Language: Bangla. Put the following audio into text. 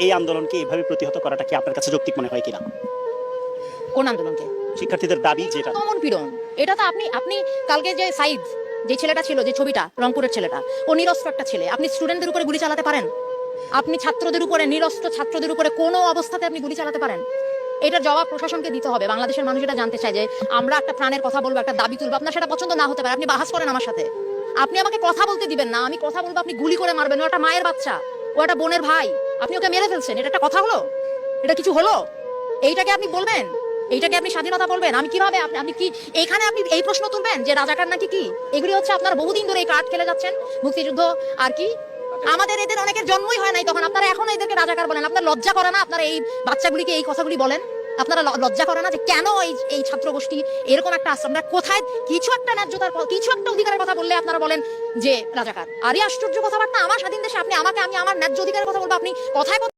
এই আন্দোলনকে এভাবে প্রতিহত করাটা কি আপনার কাছে যৌক্তিক মনে হয় কিনা? কোন আন্দোলনকে? শিক্ষার্থীদের দাবি যেটা দমন পীড়ন। এটা তো আপনি কালকে যে সাইদ, যে ছেলেটা ছিল, যে ছবিটা, রংপুরের ছেলেটা, ও নিরস্ত্র একটা ছেলে। আপনি স্টুডেন্টদের উপরে গুলি চালাতে পারেন? আপনি ছাত্রদের উপরে, নিরস্ত্র ছাত্রদের উপরে কোনো অবস্থাতে আপনি গুলি চালাতে পারেন? এটার জবাব প্রশাসনকে দিতে হবে। বাংলাদেশের মানুষ এটা জানতে চায় যে আমরা একটা প্রাণের কথা বলবো, একটা দাবি তুলবো। আপনার সেটা পছন্দ না হতে পারে, আপনি বাহাস করেন আমার সাথে। আপনি আমাকে কথা বলতে দিবেন না, আমি কথা বলবো, আপনি গুলি করে মারবেন। ও একটা মায়ের বাচ্চা, ও একটা বোনের ভাই, আপনি ওকে মেরে ফেলছেন। এটা একটা কথা হলো? এটা কিছু হলো? এইটাকে আপনি বলবেন? এইটাকে আপনি স্বাধীনতা বলবেন? আমি কিভাবে আপনি কি এইখানে আপনি এই প্রশ্ন তুলবেন যে রাজাকার নাকি কি? এগুলি হচ্ছে আপনারা বহুদিন ধরে এই কার্ড খেলে যাচ্ছেন। মুক্তিযুদ্ধ আর কি, আমাদের এদের অনেকের জন্মই হয় নাই তখন আপনারা এখন এদেরকে রাজাকার বলেন। আপনার লজ্জা করে না? আপনারা এই বাচ্চাগুলিকে এই কথাগুলি বলেন? আপনারা লজ্জা করে না যে কেন এই ছাত্র গোষ্ঠী এরকম একটা আশ্রম? আমরা কোথায় কিছু একটা ন্যায্যতার, কিছু একটা অধিকারের কথা বললে আপনারা বলেন যে রাজাকার? আরে আশ্চর্য কথাবার্তা! আমার স্বাধীন দেশে আপনি আমাকে, আমি আমার ন্যায্য অধিকারের কথা বলবো, আপনি কথায়